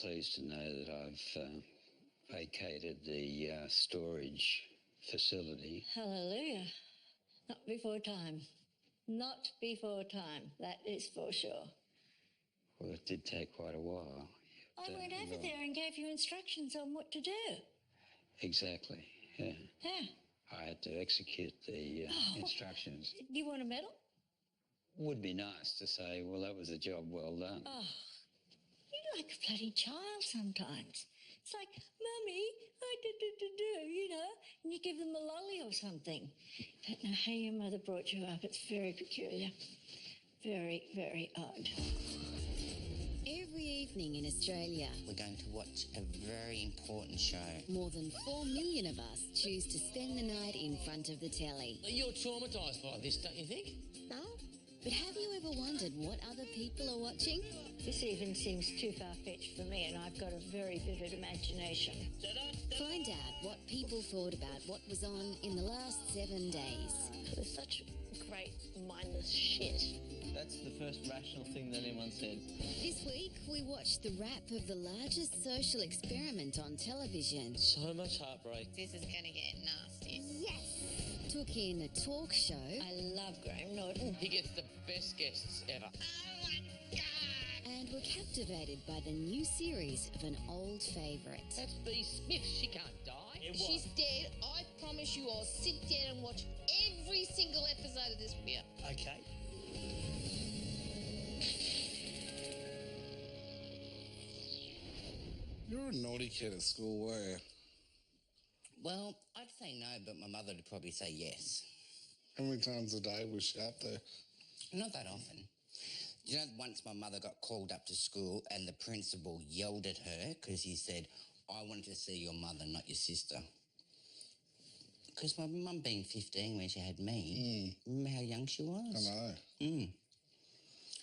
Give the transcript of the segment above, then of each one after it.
pleased to know that I've vacated the storage facility. Hallelujah. Not before time. Not before time, that is for sure. Well, it did take quite a while. I went over there and gave you instructions on what to do. Exactly, yeah. Yeah. I had to execute the instructions. You want a medal? Would be nice to say, well, that was a job well done. Oh, you're like a bloody child sometimes. It's like, Mummy, you know, and you give them a lolly or something. I don't know how your mother brought you up. It's very peculiar. Very, very odd. Every evening in Australia, we're going to watch a very important show. More than 4 million of us choose to spend the night in front of the telly. You're traumatised by this, don't you think? No. But have you ever wondered what other people are watching? This even seems too far-fetched for me, and I've got a very vivid imagination. Find out what people thought about what was on in the last 7 days. There's such great mindless shit. That's the first rational thing that anyone said. This week, we watched the wrap of the largest social experiment on television. So much heartbreak. This is going to get nasty. Yes! Took in a talk show. I love Graham Norton. He gets the best guests ever. Oh, my God! And were captivated by the new series of an old favourite. That's B. Smith. She can't die. She's dead. I promise you I'll sit down and watch every single episode of this video. Okay. You were a naughty kid at school, were you? Well, I'd say no, but my mother would probably say yes. How many times a day was she up there? Not that often. You know, once my mother got called up to school and the principal yelled at her because he said, I wanted to see your mother, not your sister. Because my mum being 15 when she had me, remember how young she was? I know.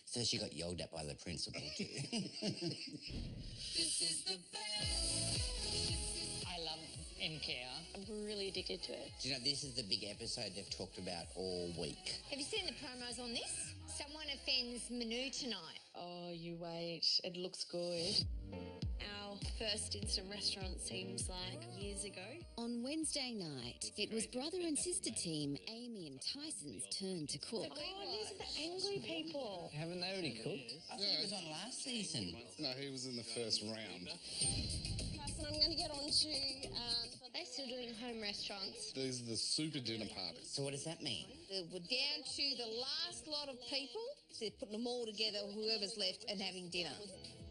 So she got yelled at by the principal too. This is the best. I love MKR. I'm really addicted to it. Do you know, this is the big episode they've talked about all week. Have you seen the promos on this? Someone offends Manu tonight. Oh, you wait. It looks good. Our first instant restaurant seems like years ago. On Wednesday night, it was brother and sister team Amy and Tyson's turn to cook. Oh, these are the angry people. Haven't they already cooked? I think he was on last season. No, he was in the first round. Tyson, I'm going to get on to... they're still doing home restaurants. These are the super dinner parties. So what does that mean? We're down to the last lot of people. They're putting them all together, whoever's left, and having dinner.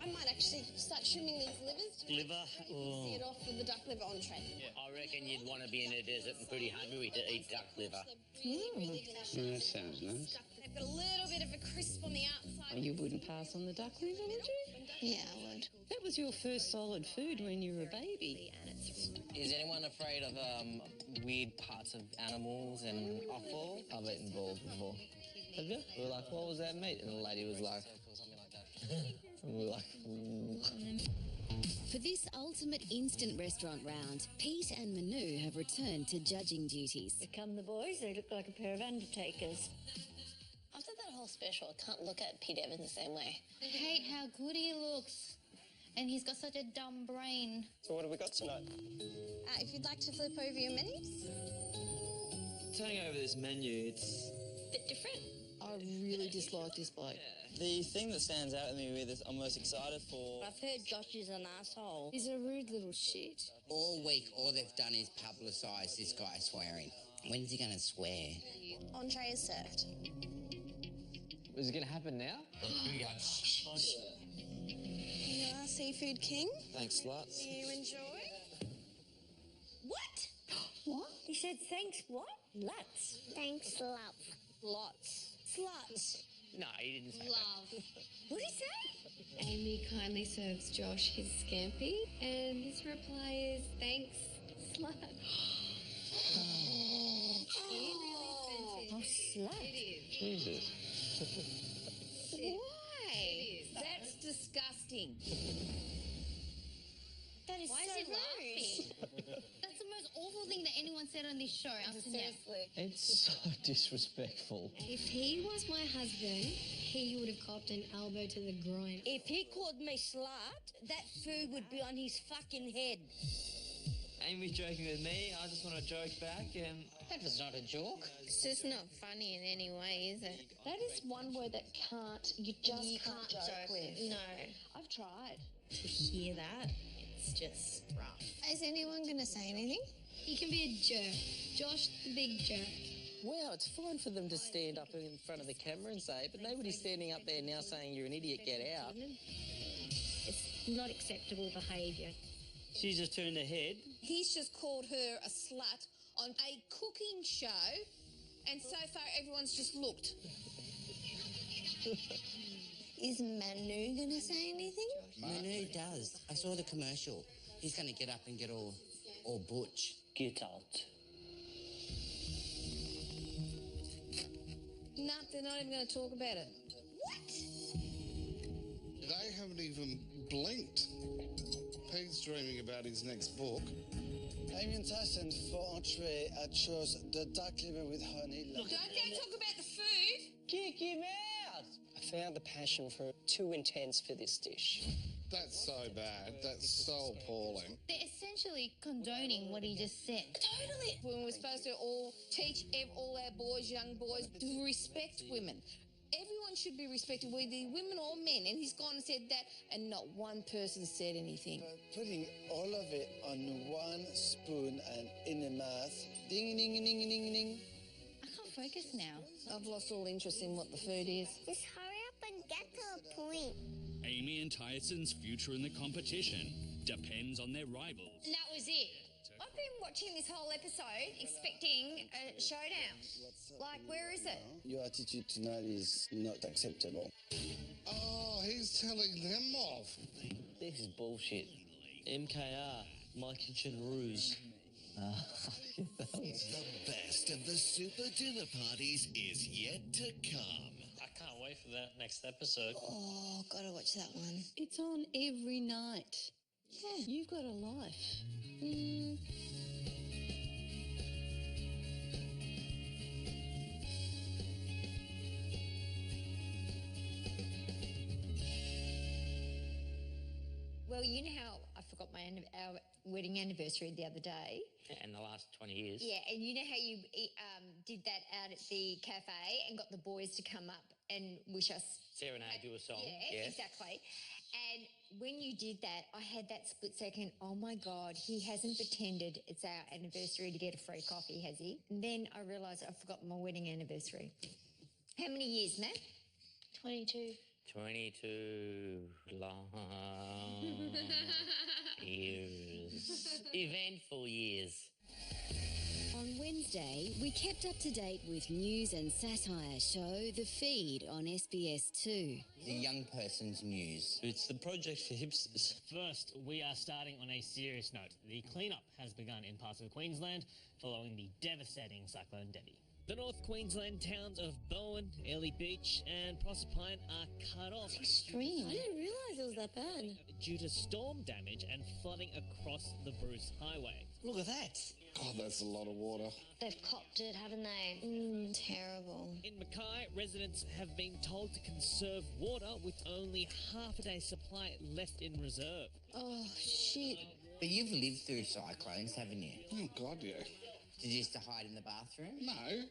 I might actually start trimming these livers. Liver? See it off with the duck liver entree. Yeah, I reckon you'd want to be in a desert and pretty hungry to eat duck liver. That sounds nice. They've got a little bit of a crisp on the outside. You wouldn't pass on the duck liver, would you? Yeah, I would. That was your first solid food when you were a baby. Is anyone afraid of weird parts of animals and offal? I've eaten balls before. Have you? We were like, what was that meat? And the lady was like, something like that. And we were like, For this ultimate instant restaurant round, Pete and Manu have returned to judging duties. Here come the boys. They look like a pair of undertakers. After that whole special, I can't look at Pete Evans the same way. I hate how good he looks. And he's got such a dumb brain. so what have we got tonight? If you'd like to flip over your menus. Turning over this menu, it's... A bit different. I really dislike this bloke. The thing that stands out to me with this, I'm most excited for... I've heard Josh is an asshole. He's a rude little shit. All week, all they've done is publicise this guy swearing. When's he going to swear? Entree is served. Is it going to happen now? Yeah, Seafood King. Thanks, sluts. You enjoy? What? What? He said thanks what? Lots. Thanks, love. Lots. Sluts. No, he didn't say Love. What did he say? Amy kindly serves Josh his scampi, and his reply is thanks, slut. Oh, slut. Jesus. Why? That's disgusting. That is Why so is he rude. laughing? That's the most awful thing that anyone said on this show up to now. Seriously. It's so disrespectful. If he was my husband, he would have copped an elbow to the groin. If he called me slut, that food would be on his fucking head. Amy's joking with me. I just want to joke back, and That was not a joke. It's just not funny in any way, is it? That is one word that you can't joke with. No. I've tried to hear that. It's just rough. Is anyone going to say anything? He can be a jerk. Josh, the big jerk. well, it's fine for them to stand up in front of the camera and say it, but nobody's standing up there now saying you're an idiot, get out. It's not acceptable behaviour. She's just turned her head. He's just called her a slut on a cooking show, and so far everyone's just looked. Is Manu going to say anything? Manu does. I saw the commercial. He's going to get up and get all butch. Get out. No, they're not even going to talk about it. They haven't even blinked. Pete's dreaming about his next book. Amy and Tyson, for entree, I chose the duck liver with honey. Don't go talk about the food. Kick him out! I found the passion for too intense for this dish. That's so bad. That's so appalling. They're essentially condoning what he just said. Totally. When we're supposed to all teach all our boys, young boys, to respect women. Everyone should be respected, whether women or men. And he's gone and said that, and not one person said anything. Putting all of it on one spoon and in the mouth. Ding, ding, ding, ding, ding. I can't focus now. I've lost all interest in what the food is. Just hurry up and get to the point. Amy and Tyson's future in the competition depends on their rivals. And that was it. I've been watching this whole episode expecting a showdown. Like, where is it? Your attitude tonight is not acceptable. Oh, he's telling them off. This is bullshit. MKR, my kitchen ruse. The best of the super dinner parties is yet to come. I can't wait for that next episode. Oh, gotta watch that one. It's on every night. Yeah, you've got a life. Well, you know how I forgot our wedding anniversary the other day? In the last 20 years. Yeah, and you know how you did that out at the cafe and got the boys to come up and wish us? Serenade you a song. Yeah, exactly. And when you did that, I had that split second, oh my God, he hasn't pretended it's our anniversary to get a free coffee, has he? And then I realised I forgot my wedding anniversary. How many years, Matt? 22. 22 long years. Eventful years. On Wednesday, we kept up to date with news and satire show The Feed on SBS2. The young person's news. It's the project for hipsters. First, we are starting on a serious note. The cleanup has begun in parts of Queensland following the devastating cyclone Debbie. The North Queensland towns of Bowen, Airlie Beach and Proserpine are cut off. Extreme. I didn't realise it was that bad. Due to storm damage and flooding across the Bruce Highway. Look at that. God, that's a lot of water. They've copped it, haven't they? Terrible. In Mackay, residents have been told to conserve water with only half a day's supply left in reserve. Oh, shit. But you've lived through cyclones, haven't you? Oh, God, yeah. Did you used to hide in the bathroom? No.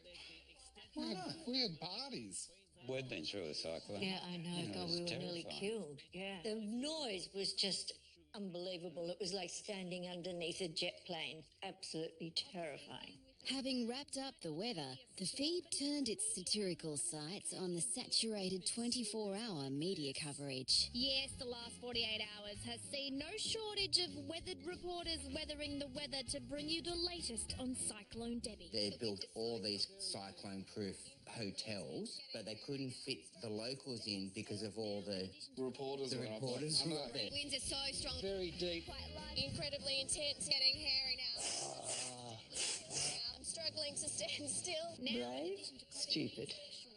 We had parties. We've been through a cyclone. Yeah, I know. You know, God, it we was were nearly terrifying. killed. Yeah. The noise was just unbelievable. It was like standing underneath a jet plane. Absolutely terrifying. Having wrapped up the weather, The Feed turned its satirical sights on the saturated 24-hour media coverage. Yes, the last 48 hours has seen no shortage of weathered reporters weathering the weather to bring you the latest on Cyclone Debbie. They built all these cyclone-proof hotels, but they couldn't fit the locals in because of all the reporters. were up there. The winds are so strong. Very deep. Incredibly intense, getting hairy now. I'm struggling to stand still. Brave, stupid.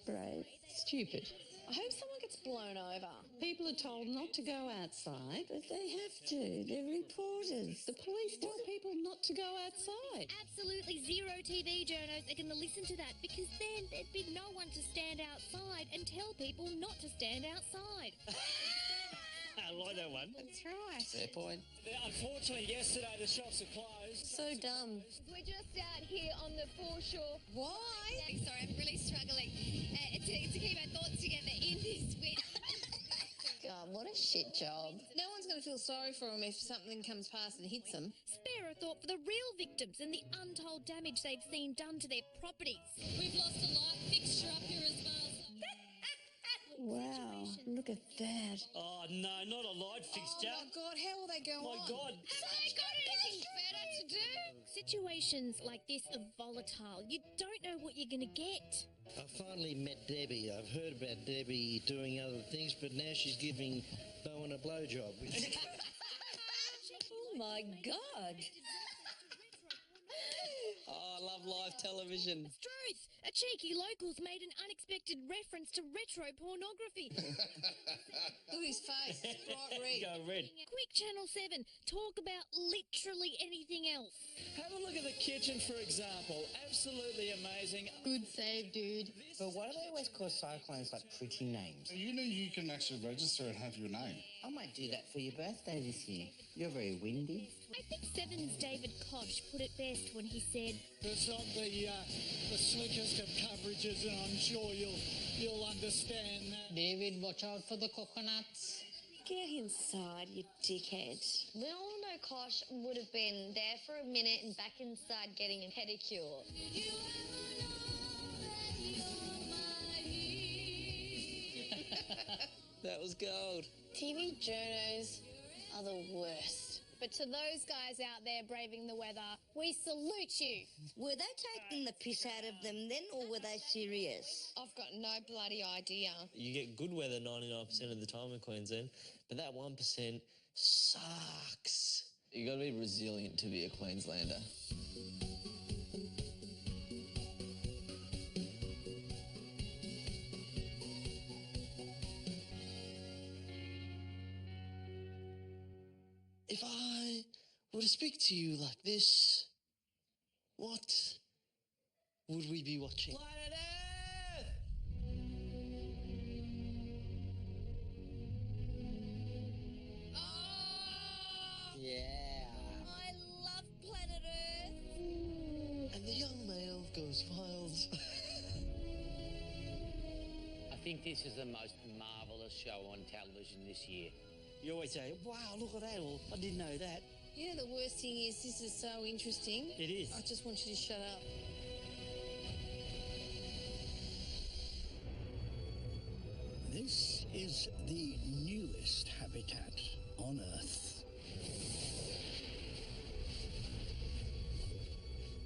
Brave, stupid. I hope someone gets blown over. People are told not to go outside. But they have to. They're reporters. The police tell people not to go outside. Absolutely zero TV journos are going to listen to that because then there'd be no one to stand outside and tell people not to stand outside. I like that one. That's right. Fair point. Unfortunately, yesterday the shops are closed. So dumb. We're just out here on the foreshore. Why? Sorry, I'm really struggling to keep our thoughts together in this wet. God, what a shit job. No one's going to feel sorry for them if something comes past and hits them. Spare a thought for the real victims and the untold damage they've seen done to their properties. We've lost a light fixture up here as well. Wow, look at that. Oh, no, not a light fixture. Oh, my God, how will they go My on? God. Have they got anything better to do? Situations like this are volatile. You don't know what you're going to get. I finally met Debbie. I've heard about Debbie doing other things, but now she's giving Bowen a blowjob. Oh, my God. Oh, I love live television. Truth! A cheeky local's made an unexpected reference to retro pornography. Look at his face. Bright red. Go red. Quick, Channel 7. Talk about literally anything else. Have a look at the kitchen, for example. Absolutely amazing. Good save, dude. But why do they always call cyclones like pretty names? You know you can actually register and have your name. I might do that for your birthday this year. You're very windy. I think Seven's David Koch put it best when he said, It's not the slickest of coverages, and I'm sure you'll understand that. David, watch out for the coconuts. Get inside, you dickhead. We all know Kosh would have been there for a minute and back inside getting a pedicure. That was gold. TV journos are the worst. But to those guys out there braving the weather, we salute you. Were they taking the piss out of them then, or were they serious? I've got no bloody idea. You get good weather 99% of the time in Queensland, but that 1% sucks. You got to be resilient to be a Queenslander. If I were to speak to you like this, what would we be watching? Planet Earth! Yeah. I love Planet Earth. And the young male goes wild. I think this is the most marvellous show on television this year. You always say, wow, look at that, or I didn't know that. You know, the worst thing is this is so interesting. It is. I just want you to shut up. This is the newest habitat on Earth.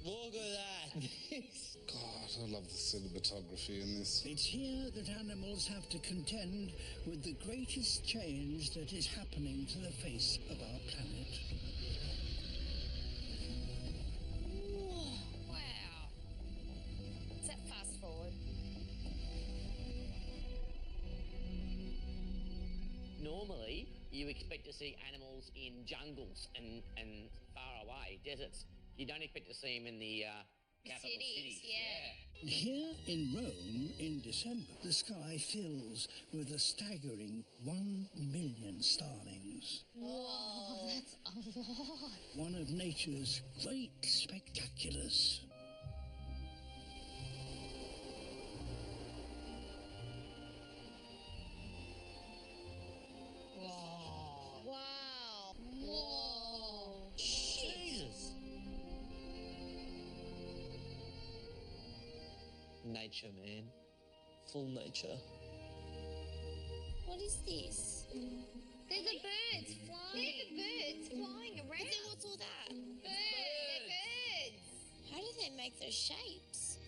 Look at that. God, I love the cinematography in this. It's here that animals have to contend with the greatest change that is happening to the face of our planet. Wow. Is that fast forward? Normally, you expect to see animals in jungles and far away deserts. You don't expect to see them in the capital cities. Yeah. Here in Rome in December, the sky fills with a staggering 1 million starlings. Whoa, that's a lot. One of nature's great spectaculars. Wow. Whoa. Jesus. Nature, man. Full nature. What is this? They're the birds flying. They're the birds flying around. But then what's all that? Birds. They're birds. How do they make those shapes?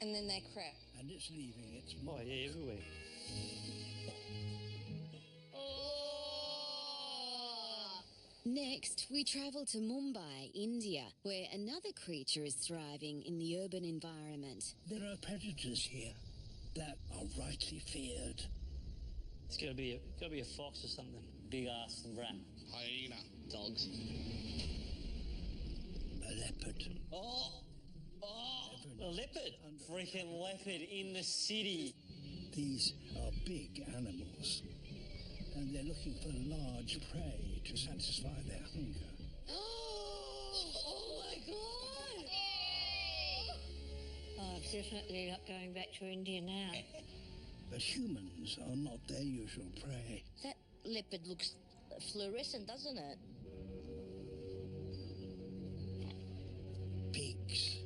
And then they crap. And it's leaving its Oh, mark. yeah, everywhere. Next, we travel to Mumbai, India, where another creature is thriving in the urban environment. There are predators here. that are rightly feared. It's gotta be a fox or something. Big ass rat. Hyena. Dogs. A leopard. Oh! A leopard! Freaking leopard in the city. These are big animals, and they're looking for large prey to satisfy their hunger. Oh my God! Oh, I'm definitely not going back to India now. But humans are not their usual prey. That leopard looks fluorescent, doesn't it? Pigs.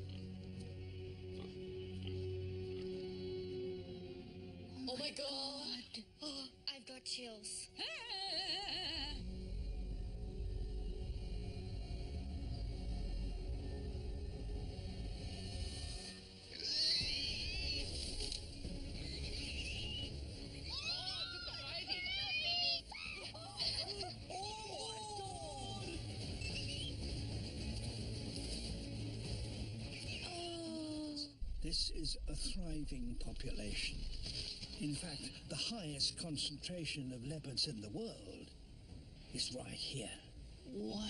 Oh my God! Oh, I've got chills. This is a thriving population. In fact, the highest concentration of leopards in the world is right here. Wow.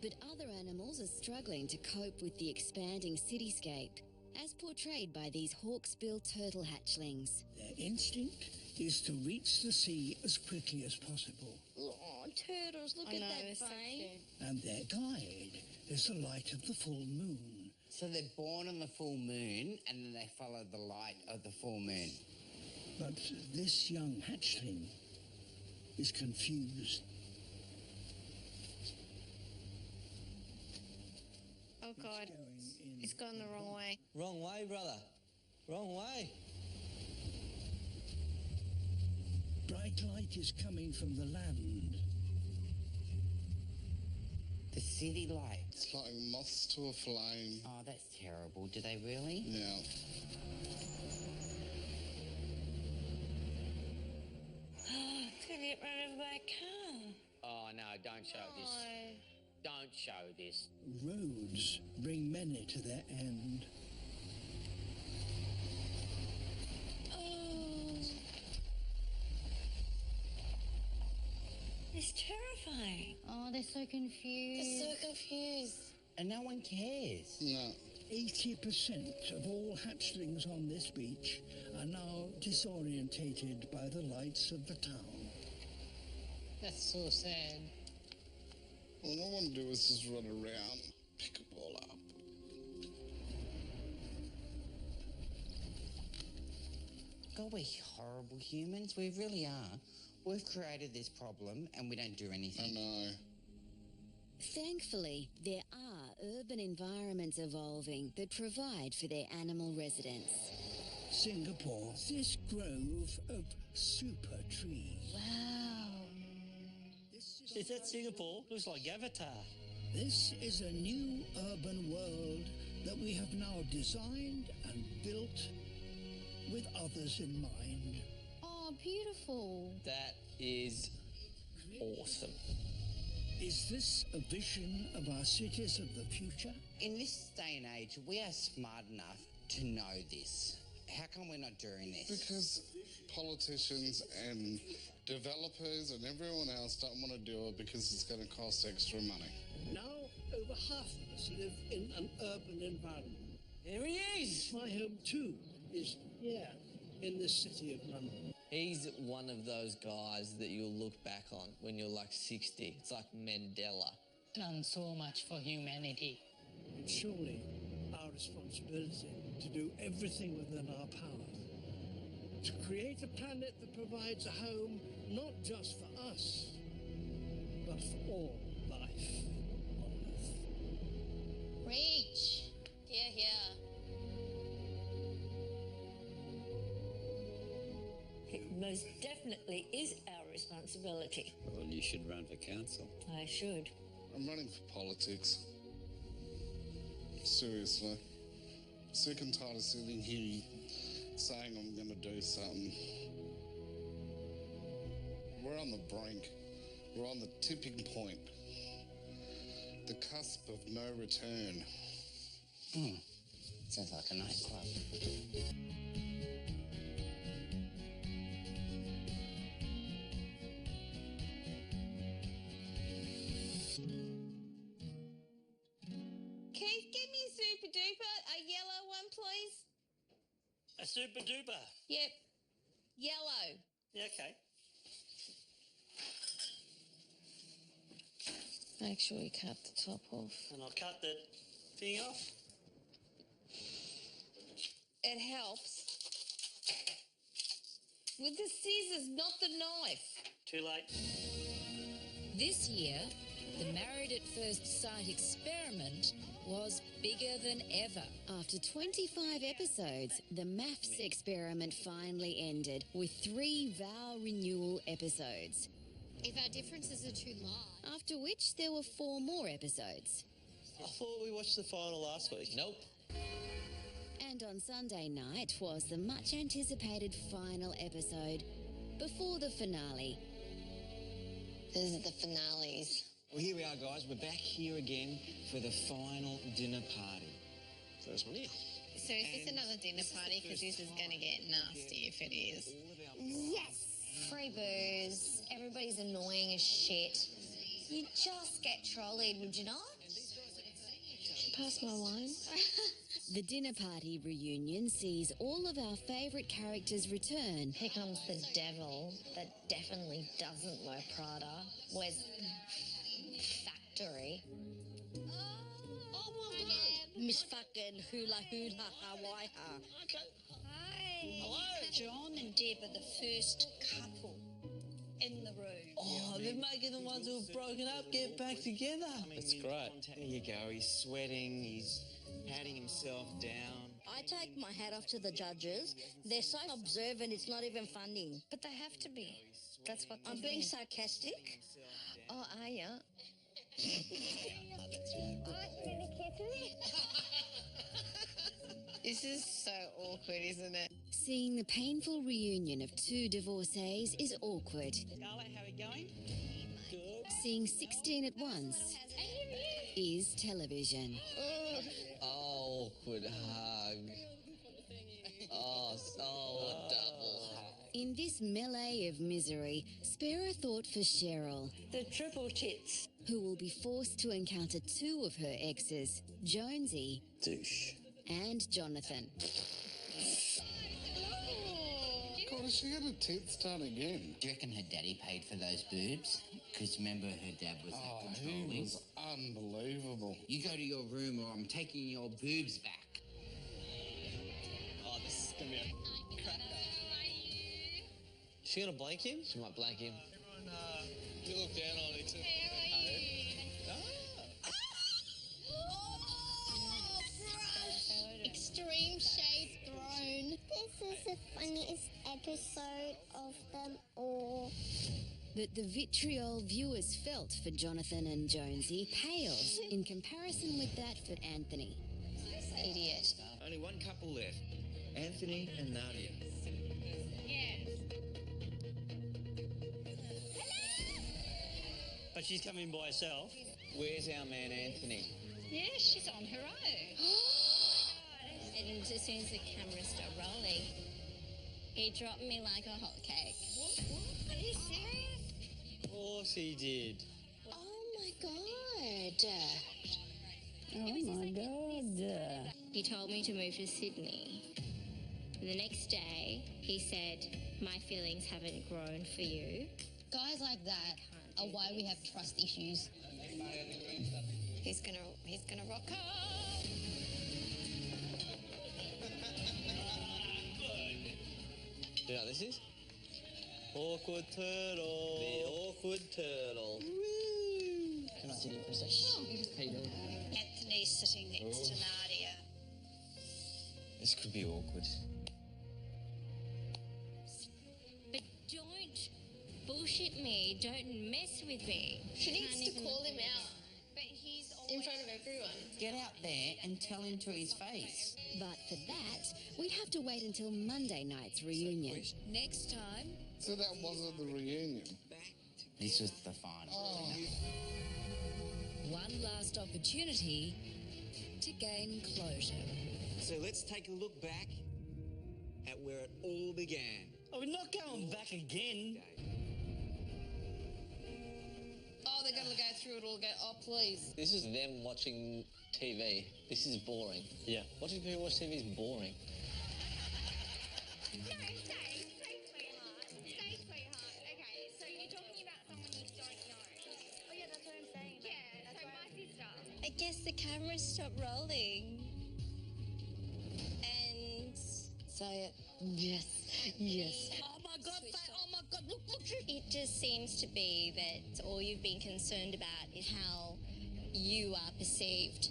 But other animals are struggling to cope with the expanding cityscape, as portrayed by these hawksbill turtle hatchlings. Their instinct is to reach the sea as quickly as possible. Oh, turtles, look at that face. And their guide is the light of the full moon. So they're born on the full moon and then they follow the light of the full moon. But this young hatchling is confused. Oh God, it's gone the wrong way. Wrong way, brother. Wrong way. Bright light is coming from the land. The city lights. It's like moths to a flame. Oh, that's terrible. Do they really? Yeah. It's going to get run over by a car. Oh, no, don't show this. Don't show this. Roads bring many to their end. Oh. It's terrifying. Oh, they're so confused. They're so confused. And no one cares. No. 80% of all hatchlings on this beach are now disorientated by the lights of the town. That's so sad. All I want to do is just run around, pick them all up. God, we're horrible humans. We really are. We've created this problem and we don't do anything. I know. Thankfully, there are urban environments evolving that provide for their animal residents. Singapore, this grove of super trees. Wow. Is that Singapore? Looks like Avatar. This is a new urban world that we have now designed and built with others in mind. Oh, beautiful. That is awesome. Is this a vision of our cities of the future? In this day and age, we are smart enough to know this. How come we're not doing this? Because politicians and developers and everyone else don't want to do it because it's going to cost extra money. Now, over half of us live in an urban environment. Here he is! My home, too, is here in the city of London. He's one of those guys that you'll look back on when you're like 60. It's like Mandela. Done so much for humanity. It's surely our responsibility to do everything within our power to create a planet that provides a home not just for us, but for all life on Earth. Reach. Here, here. It most definitely is our responsibility. Well, you should run for council. I should. I'm running for politics. Seriously. Sick and tired of sitting here saying I'm going to do something. We're on the brink. We're on the tipping point. The cusp of no return. Sounds like a nightclub. Keith, get me a super duper, a yellow one, please. A super duper. Yep. Yellow. Yeah, okay. Make sure you cut the top off. And I'll cut the thing off. It helps. With the scissors, not the knife. Too late. This year, the Married at First Sight experiment was bigger than ever. After 25 episodes, the MAFS experiment finally ended with 3 vow renewal episodes. If our differences are too large. After which there were 4 more episodes. I thought we watched the final last week. Nope. And on Sunday night was the much anticipated final episode before the finale. These are the finales. Well, here we are, guys. We're back here again for the final dinner party. First one here. So is this another dinner party? Because this is going to get nasty if it is. Yes. Free booze. Everybody's annoying as shit. You just get trolleyed, would you not? Pass my wine. The dinner party reunion sees all of our favourite characters return. Here comes the devil that definitely doesn't wear Prada, wears factory. Miss fucking hula hula Hawaii. Hi. Hello. John and Deb are the first couple in the room. Oh, they're making the ones who have broken up get back together. That's great. There you go. He's sweating. He's patting himself down. I take my hat off to the judges. They're so observant, it's not even funny. But they have to be. That's what I'm being sarcastic. Oh, are ya? This is so awkward, isn't it? Seeing the painful reunion of 2 divorcees is awkward. Scarlett, how are we going? Good. Seeing 16 at once is television. Awkward hug. Oh, a double hug. In this melee of misery, spare a thought for Cheryl. The triple tits. Who will be forced to encounter 2 of her exes, Jonesy Douche. and Jonathan. God, is she going to tit start again? Do you reckon her daddy paid for those boobs? Because remember, her dad was controlling. He was unbelievable. You go to your room or I'm taking your boobs back. Oh, this is going to be a cracker. She going to blank him? She might blank him. Everyone, you look down on me too. Extreme shades grown. This is the funniest episode of them all. But the vitriol viewers felt for Jonathan and Jonesy pales in comparison with that for Anthony. Idiot. Only one couple left. Anthony and Nadia. But she's coming by herself. Where's our man Anthony? Yeah, she's on her own. And as soon as the cameras start rolling, he dropped me like a hotcake. What? Are you serious? Of course he did. Oh my god. Oh my God. He told me to move to Sydney. The next day, he said, my feelings haven't grown for you. Guys like that are why we have trust issues. He's gonna rock up. Do you know what this is? Awkward turtle. The awkward turtle. Woo! Can I sit in for a second? How you doing? Anthony's sitting next to Nadia. This could be awkward. But don't bullshit me. Don't mess with me. She needs Can't to even call look him at out. But he's in front of everyone. Get out there and tell him to his face. But for that, we'd have to wait until Monday night's reunion. Next time. So that wasn't the reunion. This was the final. One last opportunity to gain closure. So let's take a look back at where it all began. Oh, we're not going back again. Oh, they're going to go through it all again. Oh, please. This is them watching TV. This is boring. Yeah. Watching people watch TV is boring. No, stay, sweetheart. Stay, sweetheart. Okay, so you're talking about someone you don't know. Oh, yeah, that's what I'm saying. Yeah, so my sister. I guess the cameras stopped rolling. And... Say it. Yes, yes. Oh my God, look. It just seems to be that all you've been concerned about is how you are perceived.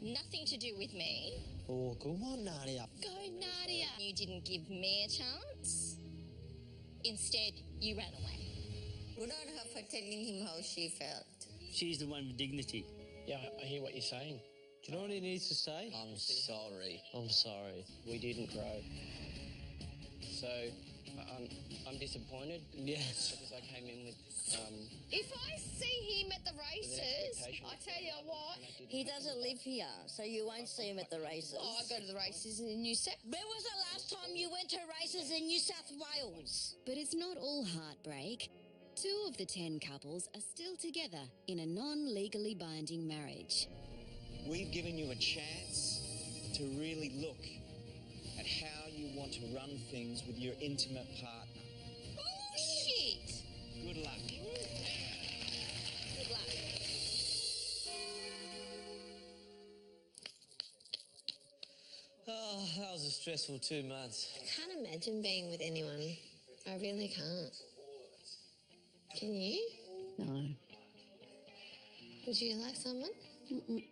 Nothing to do with me. Oh, go on, Nadia. Go, Nadia. You didn't give me a chance. Instead, you ran away. Good on her for telling him how she felt. She's the one with dignity. Yeah, I hear what you're saying. Do you know what he needs to say? I'm sorry. I'm sorry. We didn't grow. So, I'm disappointed. Yes. Because I came in with, If I see him at the races, I tell you what. He doesn't live here, so you won't see him at the races. Oh, I go to the races in New South. When was the last time you went to races in New South Wales? But it's not all heartbreak. 2 of the 10 couples are still together in a non-legally binding marriage. we've given you a chance to really look at how you want to run things with your intimate partner. Oh, shit! Good luck. Good luck. Oh, that was a stressful 2 months. I can't imagine being with anyone. I really can't. Can you? No. Would you like someone? Mm-mm.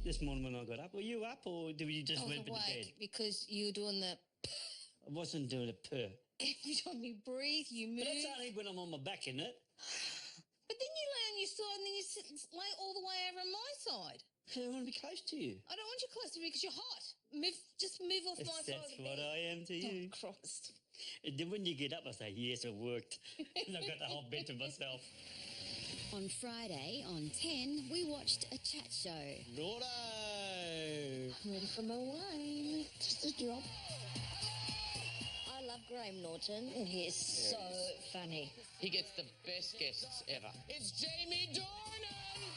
This morning when I got up, were you up or did you just I was went to bed? awake because you were doing the... I wasn't doing a purr. Every time you breathe, you move. But that's only when I'm on my back, isn't it? But then you lay on your side and then you lay all the way over on my side. I don't want to be close to you. I don't want you close to me because you're hot. Just move off my side That's of the what bed. I am to you. Oh, Christ. And then when you get up, I say, yes, it worked. And I've got the whole bed to myself. On Friday, on 10, we watched a chat show. Righto! I'm ready for my wine. Just a drop. I love Graham Norton. He is so funny. He gets the best guests ever. It's Jamie Dornan!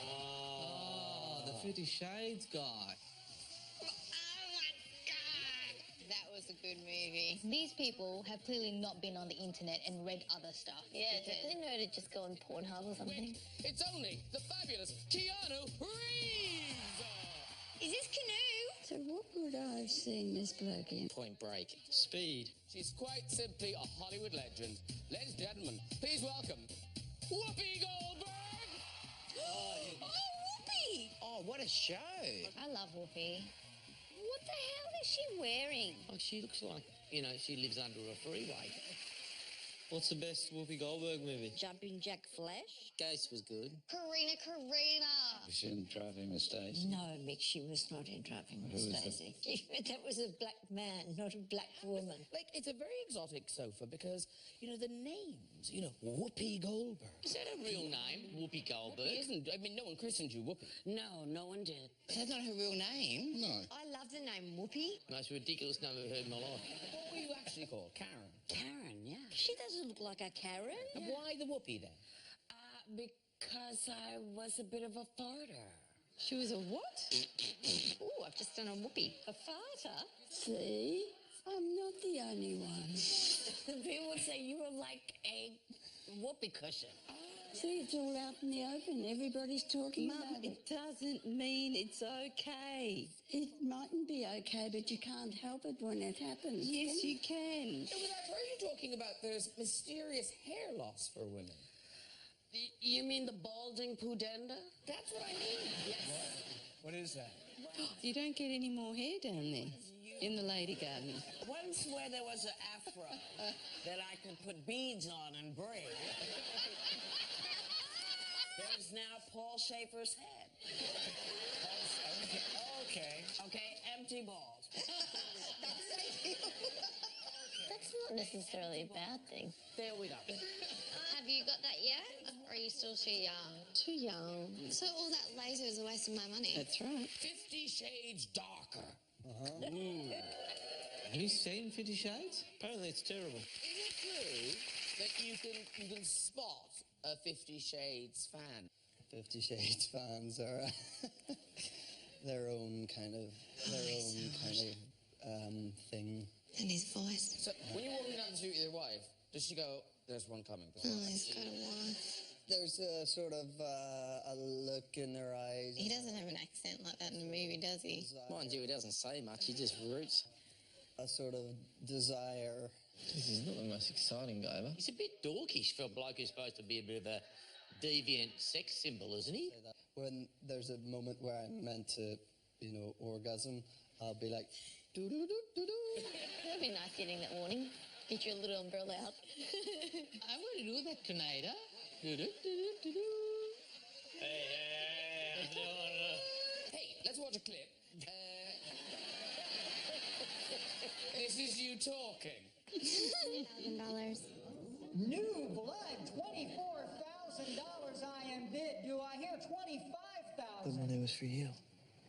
Oh, the 50 Shades guy. That was a good movie. These people have clearly not been on the internet and read other stuff. Yeah, they know to just go on Pornhub or something. Wait, it's only the fabulous Keanu Reeves! Is this Canoe? So what would I have seen this bloke in? Point Break. Speed. She's quite simply a Hollywood legend. Ladies and gentlemen, please welcome Whoopi Goldberg! Oh, Whoopi! Oh, what a show. I love Whoopi. What the hell is she wearing? Oh, she looks like, she lives under a freeway. What's the best Whoopi Goldberg movie? Jumping Jack Flash? Ghost was good. Karina. Was she in Driving Miss Daisy? No, Mick, she was not in Driving Who Miss was that? Daisy. That was a black man, not a black woman. Like, it's a very exotic sofa because, the names, Whoopi Goldberg. Is that a real name? Whoopi Goldberg? Whoopi isn't. I mean, no one christened you Whoopi. No, no one did. That's not her real name. No. I love the name Whoopi. Most ridiculous name I've heard in my life. What were you actually called? Karen. Karen, yeah. She doesn't look like a Karen. And why the Whoopi then? Because I was a bit of a farter. She was a what? Oh, I've just done a Whoopi. A farter? See? I'm not the only one. People would say you were like a whoopee cushion. See, it's all out in the open. Everybody's talking about it. It doesn't mean it's okay. It mightn't be okay, but you can't help it when it happens. Yes, you can. But I've heard you talking about there's mysterious hair loss for women. You mean the balding pudenda? That's what I mean. Yes. What is that? You don't get any more hair down there in the lady garden. Once where there was an afro that I could put beads on and braid. There's now Paul Schaefer's head. Okay, empty balls. That's not necessarily a bad thing. There we go. Have you got that yet? Or are you still too young? Too young. So all that laser is a waste of my money. That's right. 50 Shades Darker. Have you seen 50 Shades? Apparently it's terrible. Is it true that you can spot a 50 Shades fan? 50 Shades fans are their own kind of thing. And his voice. So when you're walking down the street with your wife, does she go, "There's one coming"? He's got a wife. There's a sort of a look in their eyes. He doesn't have an accent like that in the movie, does he? Mind you, he doesn't say much, he just roots. A sort of desire. He's not the most exciting guy ever. He's a bit dorkish for a bloke who's supposed to be a bit of a deviant sex symbol, isn't he? When there's a moment where I'm meant to, orgasm, I'll be like, doo-doo-doo-doo-doo. That'd be nice getting that warning. Get your little umbrella out. I want to do that tonight, huh? Hey, let's watch a clip. This is you talking. $1,000. New blood, $24,000 I am bid. Do I hear 25,000? The money was for you.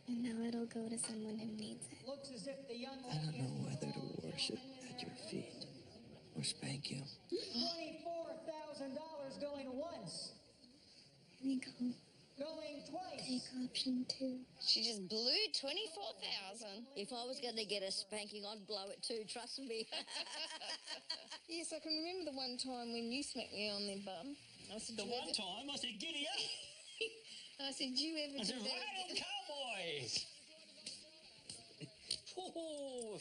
And now it'll go to someone who needs it. Looks as if the young I don't know whether to worship at your feet or spank you. $24,000 going once. Going twice. Take option 2. She just blew 24,000. If I was going to get a spanking, I'd blow it too, trust me. Yes, I can remember the one time when you smacked me on the bum. I said, The one time I said, "Giddy up." I said, "Do you ever I do said, that?" "Right on, cowboys." Oh,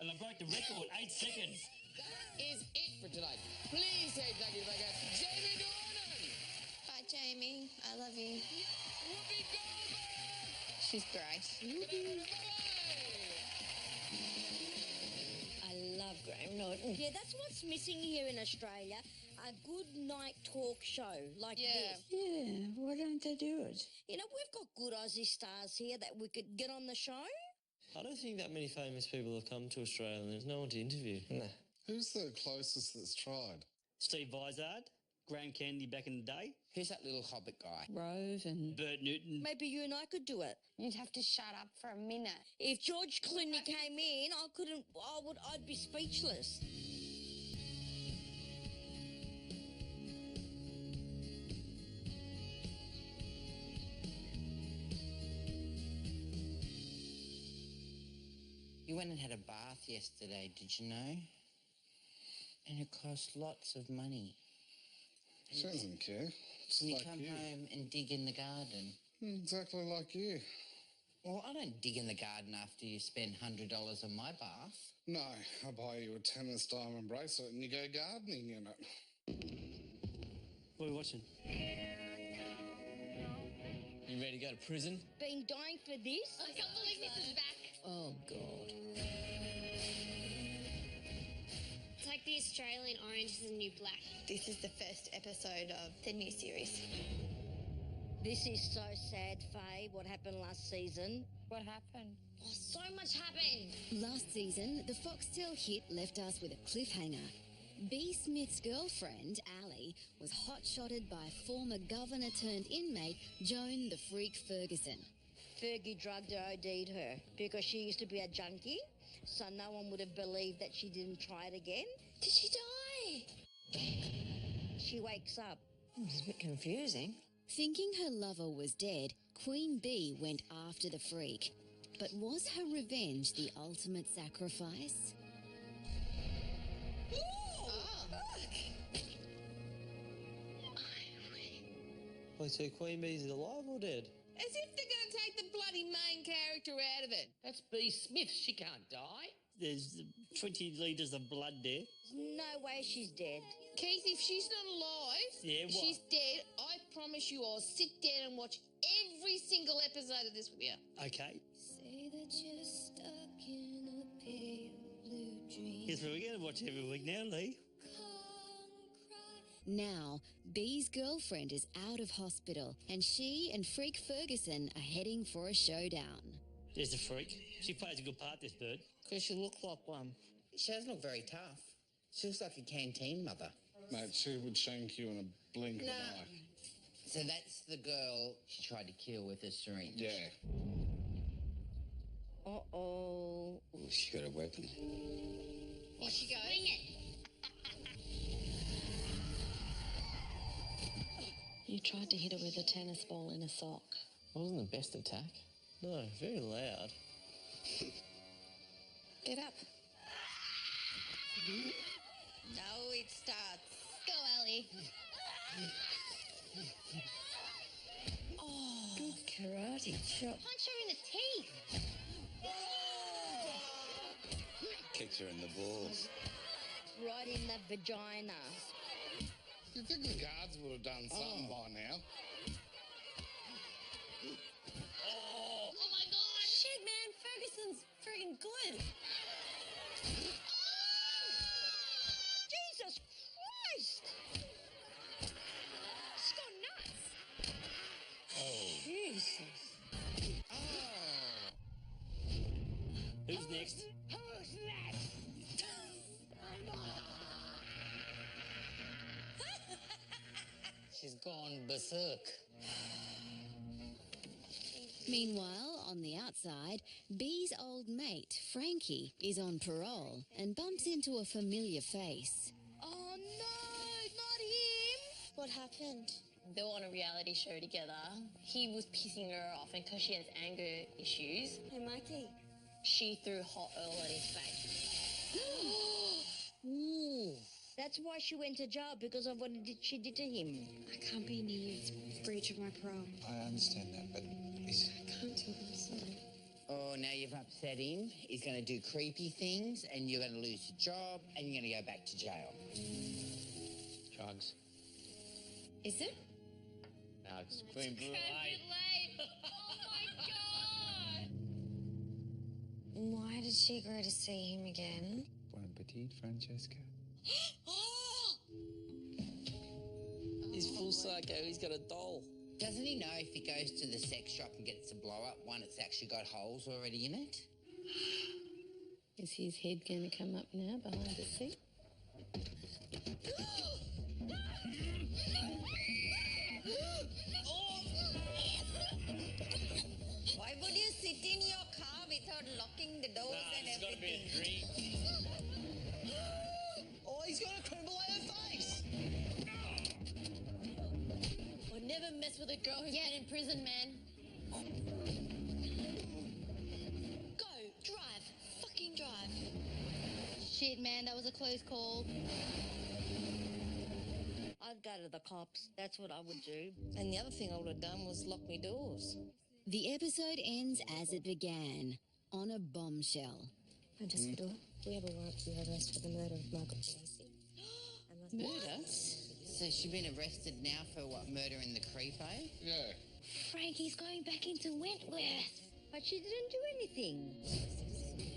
and I broke the record, 8 seconds. That is it for tonight. Please say thank you to my guest, Jamie Dornan. Bye, Jamie. I love you. Whoopi Goldberg. She's great. I love Graham Norton. Yeah, that's what's missing here in Australia. A good night talk show like this. Yeah, why don't they do it? We've got good Aussie stars here that we could get on the show. I don't think that many famous people have come to Australia and there's no one to interview. No. Who's the closest that's tried? Steve Vizard, Graham Kennedy back in the day. Who's that little hobbit guy? Rove and Bert Newton. Maybe you and I could do it. You'd have to shut up for a minute. If George Clooney came in, I'd be speechless. You went and had a bath yesterday, did you know? And it cost lots of money. She doesn't care. Just And you like come you. home and dig in the garden. Exactly like you. Well, I don't dig in the garden after you spend $100 on my bath. No, I buy you a tennis diamond bracelet and you go gardening in it. What are we watching? You ready to go to prison? Been dying for this? I can't believe this is back. Oh, God. It's like the Australian Orange is the New Black. This is the first episode of the new series. This is so sad, Faye, what happened last season. What happened? Oh, so much happened. Last season, the Foxtel hit left us with a cliffhanger. B. Smith's girlfriend, Ali, was hot-shotted by former governor-turned-inmate Joan the Freak Ferguson. Fergie drugged her, OD'd her, because she used to be a junkie, so no one would have believed that she didn't try it again. Did she die? She wakes up. It's a bit confusing. Thinking her lover was dead, Queen Bee went after the freak. But was her revenge the ultimate sacrifice? Wait, so Queen Bee's alive or dead? As if they're going to take the bloody main character out of it. That's B. Smith. She can't die. There's 20 litres of blood there. There's no way she's dead. Keith, if she's not alive, Yeah, what? she's dead, I promise you I'll sit down and watch every single episode of this with you. Okay. Say that you're stuck in a pale blue dream. Guess what we're going to watch every week now, Lee? Now, Bee's girlfriend is out of hospital and she and Freak Ferguson are heading for a showdown. There's the freak. She plays a good part, this bird. Because you look like one. She doesn't look very tough. She looks like a canteen mother. Mate, she would shank you in a blink of an eye. So that's the girl she tried to kill with a syringe. Yeah. Oh, Uh-oh. she got a weapon. Here she goes. Bring it. You tried to hit her with a tennis ball in a sock. Wasn't the best attack. No, very loud. Get up. Now it starts. Go, Ellie. Oh, good karate chop. Punch her in the teeth. Kicked her in the balls. Right in the vagina. You'd think the guards would have done something by now. Oh my God! Shit, man, Ferguson's friggin' good. Jesus Christ! She's gone nuts. Jesus. Who's next? Who's next? She's gone berserk. Meanwhile, on the outside, Bee's old mate, Frankie, is on parole and bumps into a familiar face. Oh no, not him. What happened? They were on a reality show together. He was pissing her off, and because she has anger issues, Hey, Mikey. she threw hot oil at his face. Ooh. That's why she went to jail, because of what she did to him. I can't be near you. It's breach of my parole. I understand that, but he's... I can't tell them sorry. Oh, now you've upset him. He's going to do creepy things, and you're going to lose your job, and you're going to go back to jail. Drugs. Is it? Drugs. Queen Blue Late. Oh my God. Why did she go to see him again? Bon appetit, Francesca. He's full psycho. He's got a doll. Doesn't he know if he goes to the sex shop and gets a blow-up one, it's actually got holes already in it? Is his head going to come up now behind the seat? Why would you sit in your car without locking the doors and It's got to be everything? a dream. Oh, he's got a crumble on her face. Or never mess with a girl who's been in prison, man. Go, drive, fucking drive. Shit, man, that was a close call. I'd go to the cops. That's what I would do. And the other thing I would have done was lock me doors. The episode ends as it began, on a bombshell. Francesca, we have a warrant for your arrest for the murder of Michael Tracy. Murder? So she's been arrested now for what, murder in the creep, eh? Yeah. Frankie's going back into Wentworth. But she didn't do anything.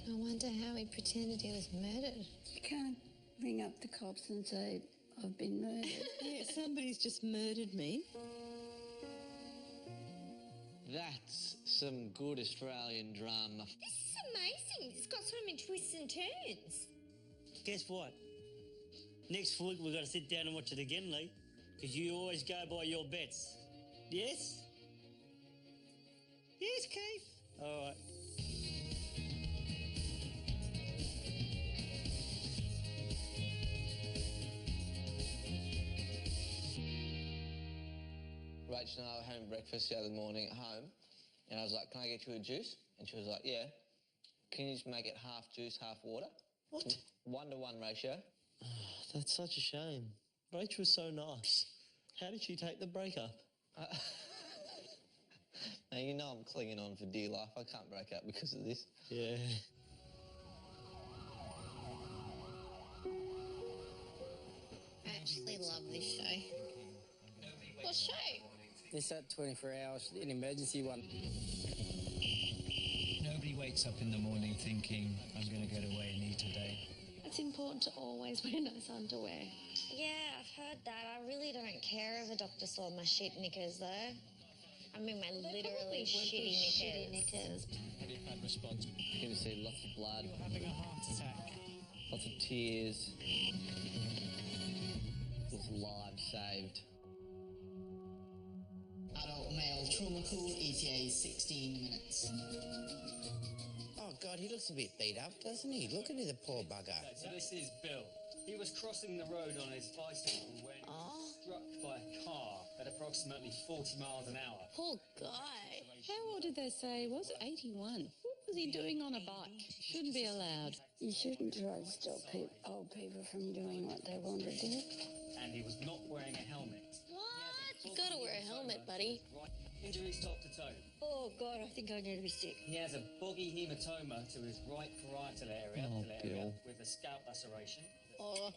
I wonder how he pretended he was murdered. You can't ring up the cops and say, I've been murdered. Yeah, somebody's just murdered me. That's some good Australian drama. This is amazing. It's got so many twists and turns. Guess what? Next week we've got to sit down and watch it again, Lee, because you always go by your bets. Yes? Yes, Keith? All right. Rachel and I were having breakfast the other morning at home, and I was like, can I get you a juice? And she was like, yeah. Can you just make it half juice, half water? What? 1-to-1 ratio. Oh, that's such a shame. Rachel was so nice. How did she take the breakup? Now, you know I'm clinging on for dear life. I can't break up because of this. Yeah. I actually love this show. What show? It's that 24 hours, an emergency one. Nobody wakes up in the morning thinking, I'm going to get away and eat today. It's important to always wear nice underwear. Yeah, I've heard that. I really don't care if a doctor saw my shit knickers, though. I mean, my literally shitty knickers. Pretty bad response. You can see lots of blood. You're having a heart attack. Lots of tears. With lives saved. Adult male trauma call, ETA 16 minutes. Oh, God, he looks a bit beat up, doesn't he? Look at the poor bugger. Okay, so this is Bill. He was crossing the road on his bicycle when he was struck by a car at approximately 40 miles an hour. Poor guy. How old did they say he was? 81. What was he doing on a bike? Shouldn't be allowed. You shouldn't try to stop old people from doing what they want to do. And he was not wearing a helmet. What? You gotta wear a helmet, buddy. Injuries top to toe. Oh, God, I think I'm going to be sick. He has a boggy hematoma to his right parietal area, Bill. with a scalp laceration. Oh,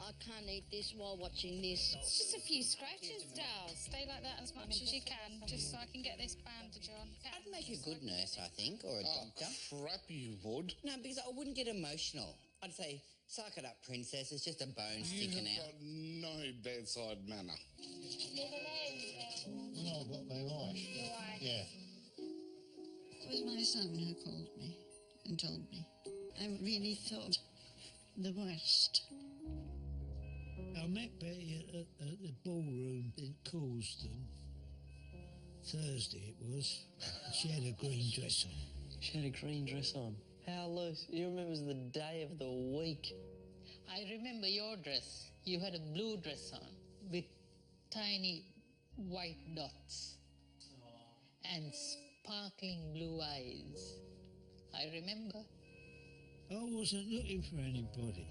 I can't eat this while watching this. It's just a few scratches, Dal. Stay like that as much as you can, just so I can get this bandage on. I'd make a good nurse, I think, or a doctor. Crap, you would. No, because I wouldn't get emotional. I'd say, suck it up, princess. It's just a bone sticking You out. have got no bedside manner. No, I've got my wife. Your wife? Yeah. It was my son who called me and told me. I really thought the worst. I met Betty at the ballroom in Causton. Thursday it was. She had a green dress on. She had a green dress on. How loose. You remember it was the day of the week. I remember your dress. You had a blue dress on with tiny white dots and sparkling blue eyes. I remember. I wasn't looking for anybody.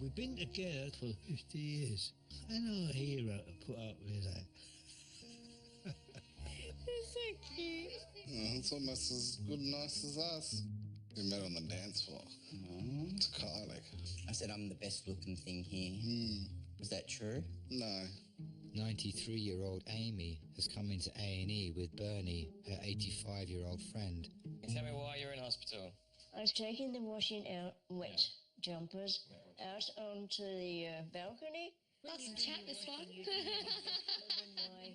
We've been together for 50 years. And I'm a hero to put up with that. It's so cute. It's almost as good and nice as us. We met on the dance floor. It's Kylie. I said I'm the best looking thing here. Was that true? No. 93-year-old Amy has come into A&E with Bernie, her 85-year-old friend. Can you tell me why you're in hospital? I was taking the washing out wet jumpers out onto the balcony. Lots of chat, this one.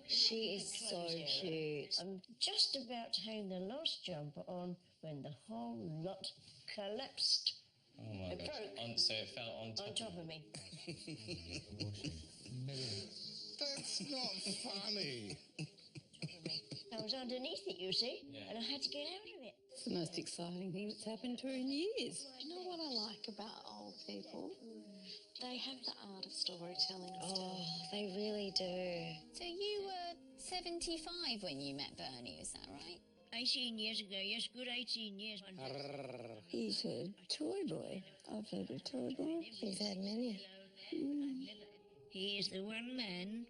She is so cute. I'm just about to hang the last jumper on when the whole lot collapsed. Oh my It gosh. broke. So it fell on top of me. That's not funny. I was underneath it, you see, Yeah. and I had to get out of it. It's the most exciting thing that's happened to her in years. You know what I like about old people? They have the art of storytelling still. Oh, they really do. So you were 75 when you met Bernie, is that right? 18 years ago, yes, good 18 years. He's a toy boy. I've had a toy boy. You've had many. He is the one man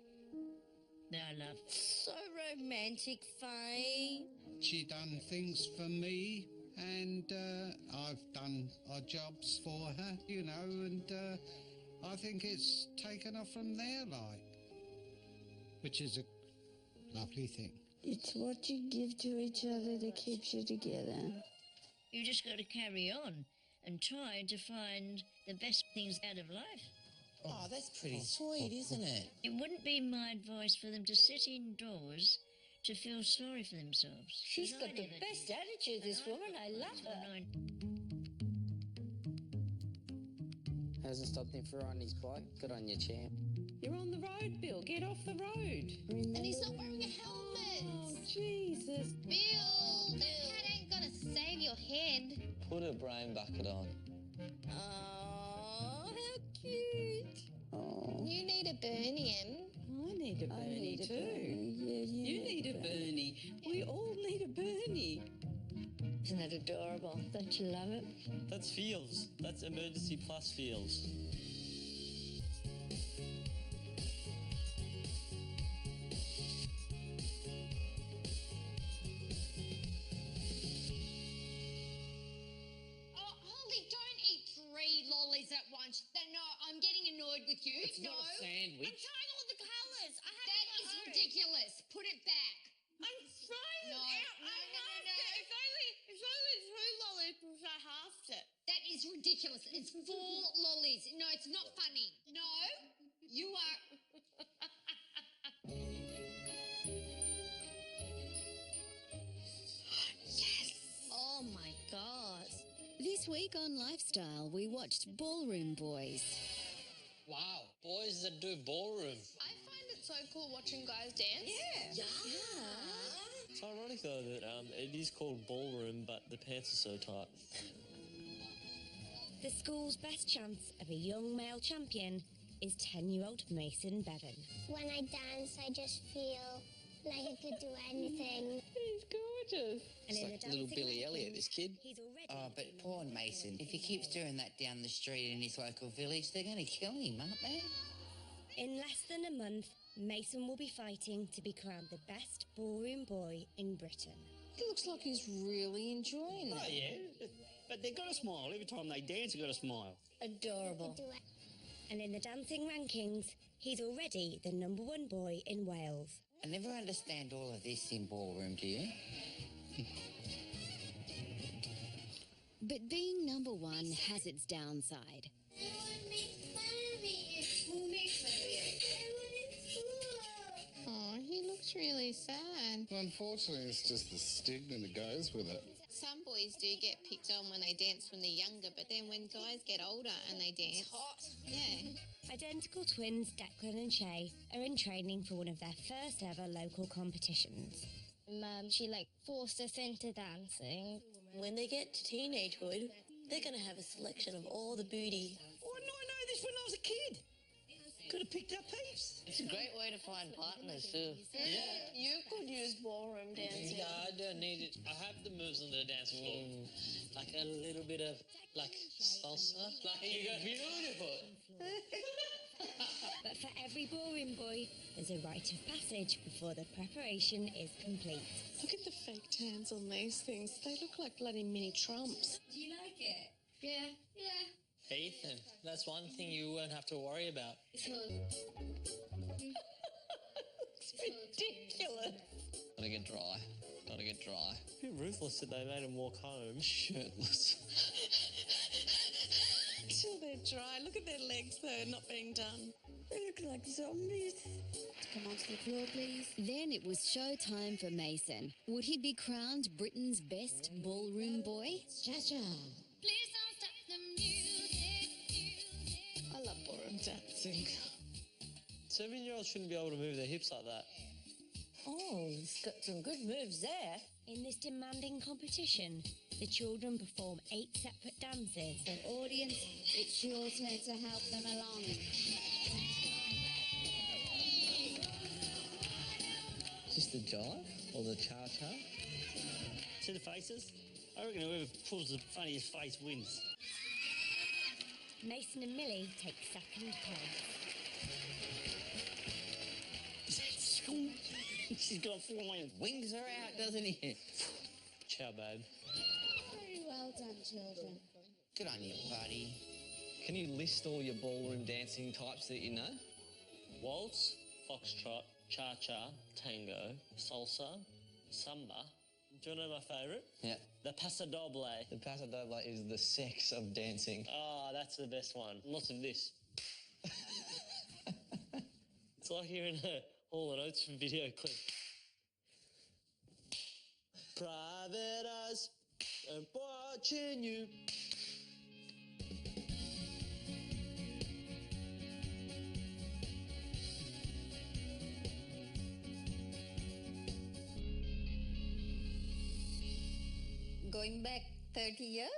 that I love. So romantic, Faye. She done things for me, and I've done odd jobs for her, you know, and I think it's taken her from there, like, which is a lovely thing. It's what you give to each other that keeps you together. You just got to carry on and try to find the best things out of life. Oh, that's pretty sweet, isn't it? It wouldn't be my advice for them to sit indoors to feel sorry for themselves. She's got the best attitude, this woman. I love her. Hasn't stopped him from riding his bike. Good on you, champ. You're on the road, Bill. Get off the road. And he's not wearing a helmet. Oh, Jesus. Bill, that ain't gonna save your head. Put a brain bucket on. Oh, how cute. Oh, You need a Bernie, Em. I need a Bernie too. Yeah, You need a Bernie. We all need a Bernie. Isn't that adorable? Don't you love it? That's feels. That's emergency plus feels. Oh, Holly, don't eat 3 lollies at once. No, I'm getting annoyed with you. It's not a sandwich. I'm trying all the colours. That is ridiculous. Put it back. I'm trying No, it out. no, I no, halved no. it. It's only 2 lollipops. I halved it. That is ridiculous. It's 4 lollies. No, it's not funny. No, you are. Yes. Oh my God. This This week on Lifestyle, we watched Ballroom Boys. Wow, boys that do ballroom. I find it so cool watching guys dance. Yeah. It's ironic though that it is called ballroom, but the pants are so tight. The school's best chance of a young male champion is 10-year-old Mason Bevan. When I dance, I just feel like I could do anything. He's gorgeous. It's like little Billy Elliot, this kid. He's already... Oh, but poor Mason. If he keeps doing that down the street in his local village, they're going to kill him, aren't they? In less than a month, Mason will be fighting to be crowned the best ballroom boy in Britain. He looks like he's really enjoying it. Oh, yeah. But they've got a smile. Every time they dance, they've got a smile. Adorable. And in the dancing rankings, he's already the #1 boy in Wales. I never understand all of this in ballroom, do you? But being #1 has its downside. Oh, he looks really sad. Well, unfortunately, it's just the stigma that goes with it. Some boys do get picked on when they dance when they're younger, but then when guys get older and they dance... It's hot. Yeah. Identical twins Declan and Shay are in training for one of their first ever local competitions. Mum, she forced us into dancing. When they get to teenagehood, they're going to have a selection of all the booty. Why didn't I know this when I was a kid? Could have picked up heaps. It's a great way to find partners too. Yeah. You could use ballroom dancing. No, I don't need it. I have the moves on the dance floor. Like a little bit of, salsa. You got beautiful. But for every ballroom boy, there's a rite of passage before the preparation is complete. Look at the fake tans on these things. They look like bloody mini Trumps. Do you like it? Yeah. Yeah. Ethan, that's one thing you won't have to worry about. It's ridiculous. Gotta get dry. Gotta get dry. A bit ruthless that they made him walk home Shirtless. Till they're dry. Look at their legs, though, not being done. They look like zombies. Come onto the floor, please. Then it was show time for Mason. Would he be crowned Britain's best ballroom boy? Cha-cha. Please don't stop the music. I love ballroom dancing. 7-year-olds shouldn't be able to move their hips like that. Oh, he's got some good moves there. In this demanding competition, the children perform 8 separate dances. So, audience, it's your turn to help them along. Is this the jive or the cha-cha? See the faces? I reckon whoever pulls the funniest face wins. Mason and Millie take second place. She's got flying. Wings are out, doesn't he? Ciao, babe. Very well done, children. Good on you, buddy. Can you list all your ballroom dancing types that you know? Waltz, foxtrot, cha-cha, tango, salsa, samba. Do you want to know my favourite? Yeah. The paso doble. The paso doble is the sex of dancing. Oh, that's the best one. Lots of this. It's like hearing a Hall & Oates video clip. Private eyes, I'm watching you. Going back 30 years,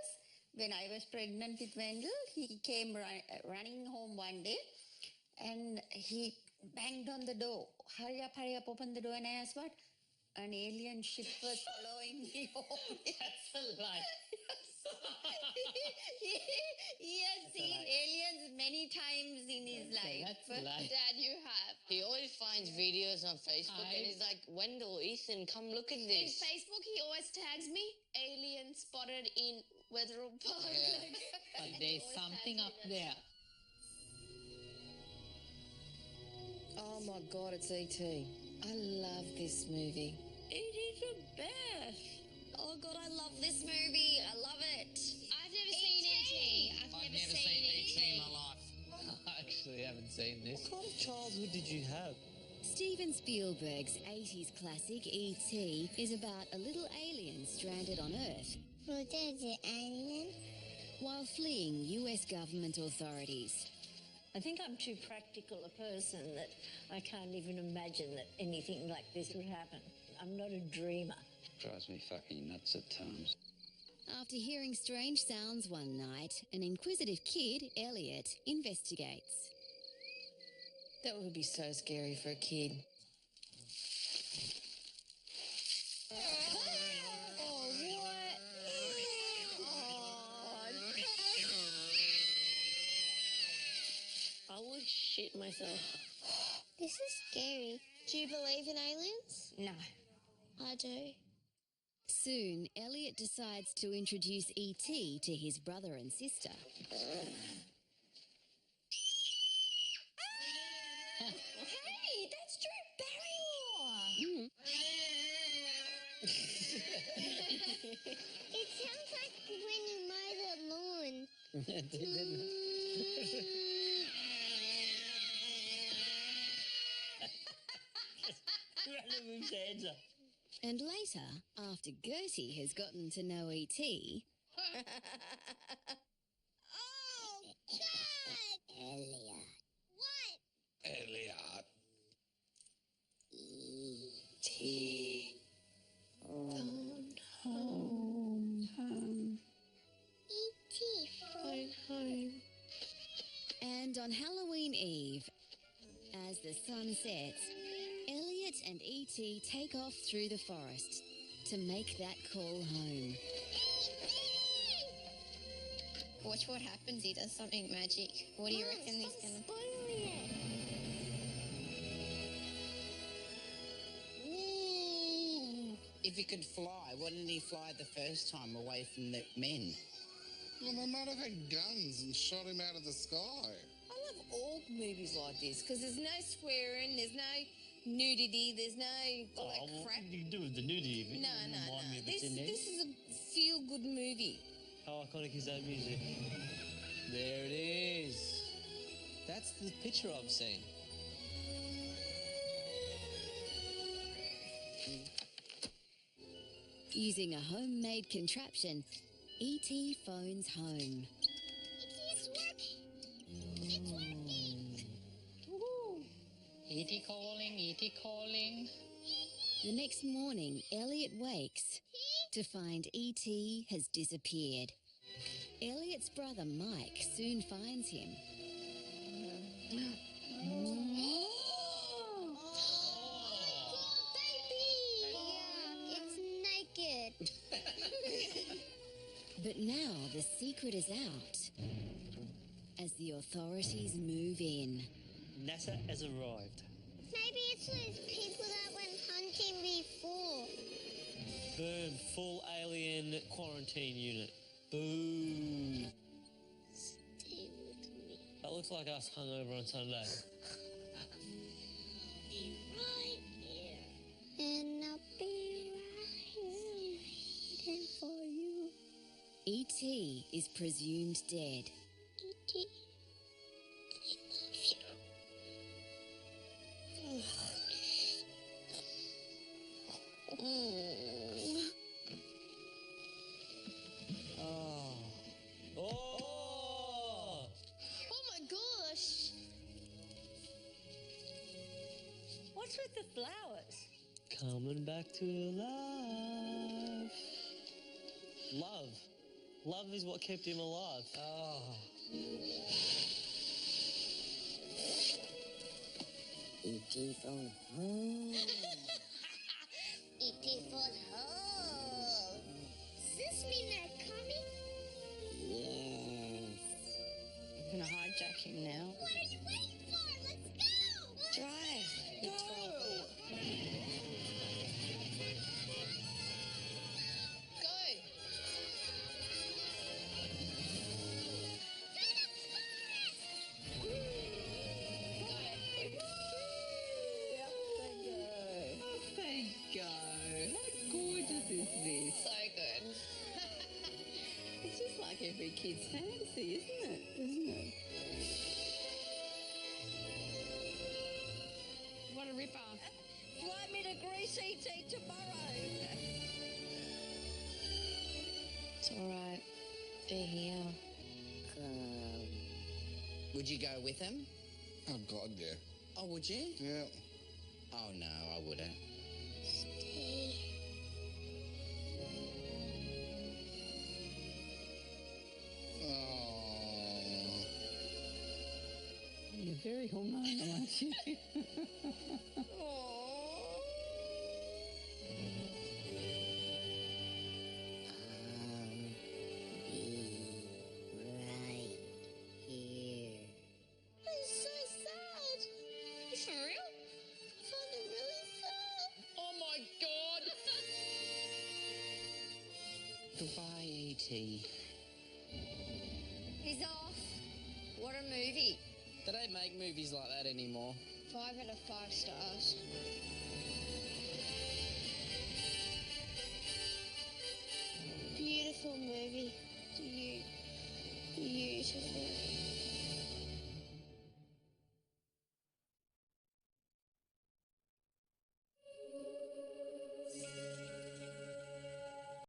when I was pregnant with Wendell, he came running home one day and he banged on the door. Hurry up, open the door. And I asked, what? An alien ship was following me home. That's a lie. He has seen aliens many times in his life. That's a lie. Dad, you have. He always finds videos on Facebook and he's like, Wendell, Ethan, come look at In this. Facebook, he always tags me, alien spotted in Wetherill Park. Yeah. But there's something up there. Oh my God, it's E.T. I love this movie. It is the best. Oh God, I love this movie. I love it. I've never seen E.T. I've never seen E.T. in my life. I actually haven't seen this. What kind of childhood did you have? Steven Spielberg's 80s classic E.T. is about a little alien stranded on Earth. Well, there's an alien. while fleeing US government authorities. I think I'm too practical a person that I can't even imagine that anything like this would happen. I'm not a dreamer. Drives me fucking nuts at times. After hearing strange sounds one night, an inquisitive kid, Elliot, investigates. That would be so scary for a kid. Oh, what? I would shit myself. This is scary. Do you believe in aliens? No. I do. Soon, Elliot decides to introduce E.T. to his brother and sister. Hey, that's Drew Barrymore! It sounds like when you mow the lawn. It did, didn't it? Moves their heads up. And later, after Gertie has gotten to know E.T., Oh, God! Elliot. What? Elliot. E.T. Phone home. E.T. Phone home. And on Halloween Eve, as the sun sets, Elliot and E.T. take off through the forest to make that call home. Watch what happens. He does something magic. What do you reckon he's gonna... Ooh. If he could fly, why didn't he fly the first time away from the men? Well, they might have had guns and shot him out of the sky. I love all movies like this because there's no swearing, there's no nudity, there's no all that crap. What you can do with the nudity? No. This is a feel-good movie. How iconic is that music? There it is. That's the picture I've seen. Using a homemade contraption, E.T. phones home. It's working. It's working. E.T. calling, E.T. calling. The next morning, Elliot wakes to find E.T. has disappeared. Elliot's brother Mike soon finds him. It's naked. But now the secret is out as the authorities move in. NASA has arrived. Maybe it's those people that went hunting before. Boom, full alien quarantine unit. Boom. Stay with me. That looks like us hungover on Sunday. Be right here. And I'll be right here waiting for you. E.T. is presumed dead. E.T. Oh! Oh my gosh! What's with the flowers? Coming back to life. Love. Love is what kept him alive. Oh. E.T. phone home. E.T. phone home. Does this mean they're coming? Yes. I'm gonna hijack him now. What are you waiting for? Let's go! Drive. Go! Every kid's fantasy, isn't it? What a rip-off. Fly me to Greece, E.T. tomorrow. It's all right. They're here. Would you go with him? Oh, God, yeah. Oh, would you? Yeah. Oh, no, I wouldn't. You're very hormonal, aren't you? Right here. I'm so sad. You for real? I find it really sad. Oh my God! Goodbye, E.T. He's off. What a movie. They don't make movies like that anymore. 5 out of 5 stars. Beautiful movie. Do you